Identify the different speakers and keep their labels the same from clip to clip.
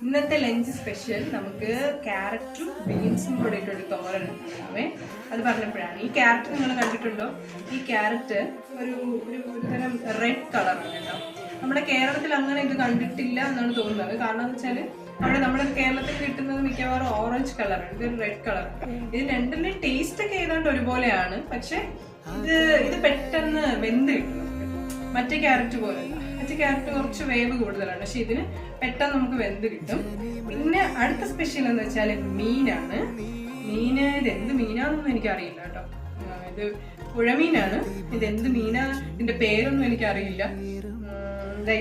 Speaker 1: ഇന്നത്തെ lunch special നമുക്ക് ക്യാരറ്റും ബീൻസും കൂടെ ഇട്ടൊരു തോരൻ ഉണ്ടാവേ. അത് പറഞ്ഞപ്പോഴാണ് ഈ ക്യാരറ്റ് നിങ്ങൾ കണ്ടിട്ടുണ്ടോ? ഈ ക്യാരറ്റ് ഒരു ഒരു തരം റെഡ് കളറാണ് കേട്ടോ. നമ്മുടെ കേരളത്തിൽ അങ്ങനെ ഇത് കണ്ടിട്ടില്ല എന്നാണ് തോന്നുന്നത്. കാരണം എന്ന് വെച്ചാൽ നമ്മുടെ കേരളത്തിൽ കിട്ടുന്നത് മിക്കവാറും ഓറഞ്ച് കളറാണ്, ഇതൊരു റെഡ് കളർ. ഇത് രണ്ടിന്റെ ടേസ്റ്റ് ഒക്കെ ഏതാണ്ട് ഒരുപോലെയാണ്, പക്ഷെ ഇത് പെട്ടെന്ന് വെന്ത് കിട്ടും. മറ്റേ ക്യാരറ്റ് പോലെയല്ല, മറ്റേ ക്യാരറ്റ് കുറച്ച് വേവ് കൂടുതലാണ്, പക്ഷെ ഇതിന് പെട്ടെന്ന് നമുക്ക് വെന്ത് കിട്ടും. പിന്നെ അടുത്ത സ്പെഷ്യൽ എന്ന് വെച്ചാൽ മീനാണ്. മീന് ഇത് എന്ത് മീനാന്നൊന്നും എനിക്കറിയില്ല കേട്ടോ. ഇത് പുഴമീനാണ്. ഇത് എന്ത് മീനാ, ഇതിന്റെ പേരൊന്നും എനിക്കറിയില്ല.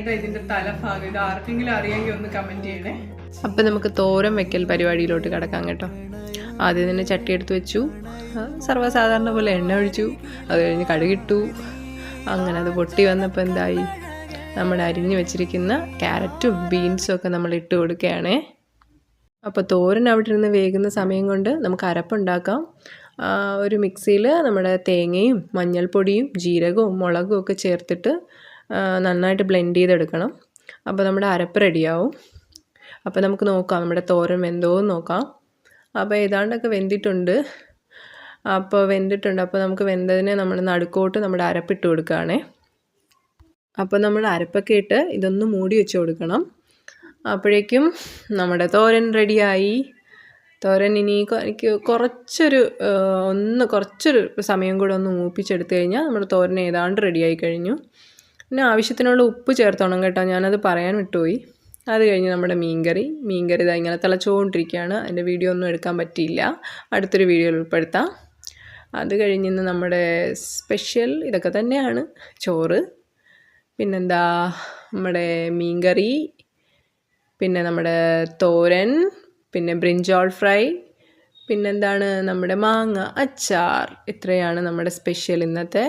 Speaker 1: ഇതാ ഇതിന്റെ തലഭാഗം. ഇത് ആർക്കെങ്കിലും അറിയാമെങ്കിൽ ഒന്ന് കമന്റ് ചെയ്യണേ.
Speaker 2: അപ്പം നമുക്ക് തോരൻ വെക്കൽ പരിപാടിയിലോട്ട് കിടക്കാം കേട്ടോ. ആദ്യം തന്നെ ചട്ടി എടുത്ത് വെച്ചു, സർവ്വസാധാരണ പോലെ എണ്ണ ഒഴിച്ചു, അത് കഴിഞ്ഞ് കടുകിട്ടു. അങ്ങനെ അത് പൊട്ടി വന്നപ്പോൾ എന്തായി, നമ്മൾ അരിഞ്ഞു വെച്ചിരിക്കുന്ന ക്യാരറ്റും ബീൻസും ഒക്കെ നമ്മൾ ഇട്ട് കൊടുക്കുകയാണേ. അപ്പോൾ തോരൻ അവിടെ ഇരുന്ന് വേകുന്ന സമയം കൊണ്ട് നമുക്ക് അരപ്പുണ്ടാക്കാം. ഒരു മിക്സിയിൽ നമ്മുടെ തേങ്ങയും മഞ്ഞൾപ്പൊടിയും ജീരകവും മുളകും ഒക്കെ ചേർത്തിട്ട് നന്നായിട്ട് ബ്ലെൻഡ് ചെയ്തെടുക്കണം. അപ്പോൾ നമ്മുടെ അരപ്പ് റെഡിയാവും. അപ്പോൾ നമുക്ക് നോക്കാം നമ്മുടെ തോരൻ വെന്തോന്ന് നോക്കാം. അപ്പോൾ ഏതാണ്ടൊക്കെ വെന്തിട്ടുണ്ട്. അപ്പോൾ നമുക്ക് വെന്തതിനെ നമ്മൾ നടുക്കോട്ട് നമ്മുടെ അരപ്പിട്ട് കൊടുക്കുകയാണേ. അപ്പോൾ നമ്മൾ അരപ്പൊക്കെ ഇട്ട് ഇതൊന്ന് മൂടി വെച്ച് കൊടുക്കണം. അപ്പോഴേക്കും നമ്മുടെ തോരൻ റെഡിയായി. തോരൻ ഇനി എനിക്ക് കുറച്ചൊരു സമയം കൂടെ ഒന്ന് മൂപ്പിച്ചെടുത്ത് കഴിഞ്ഞാൽ നമ്മുടെ തോരൻ ഏതാണ്ട് റെഡിയായി കഴിഞ്ഞു. പിന്നെ ആവശ്യത്തിനുള്ള ഉപ്പ് ചേർത്തോണം കേട്ടോ, ഞാനത് പറയാൻ വിട്ടുപോയി. അത് കഴിഞ്ഞ് നമ്മുടെ മീൻകറി ഇതാ ഇങ്ങനെ തിളച്ചുകൊണ്ടിരിക്കുകയാണ്. അതിൻ്റെ വീഡിയോ ഒന്നും എടുക്കാൻ പറ്റിയില്ല, അടുത്തൊരു വീഡിയോയിൽ ഉൾപ്പെടുത്താം. അത് കഴിഞ്ഞ് നമ്മുടെ സ്പെഷ്യൽ ഇതൊക്കെ തന്നെയാണ്. ചോറ്, പിന്നെന്താ നമ്മുടെ മീൻകറി, പിന്നെ നമ്മുടെ തോരൻ, പിന്നെ ബ്രിഞ്ചോൾ ഫ്രൈ, പിന്നെന്താണ് നമ്മുടെ മാങ്ങ അച്ചാർ. ഇത്രയാണ് നമ്മുടെ സ്പെഷ്യൽ ഇന്നത്തെ.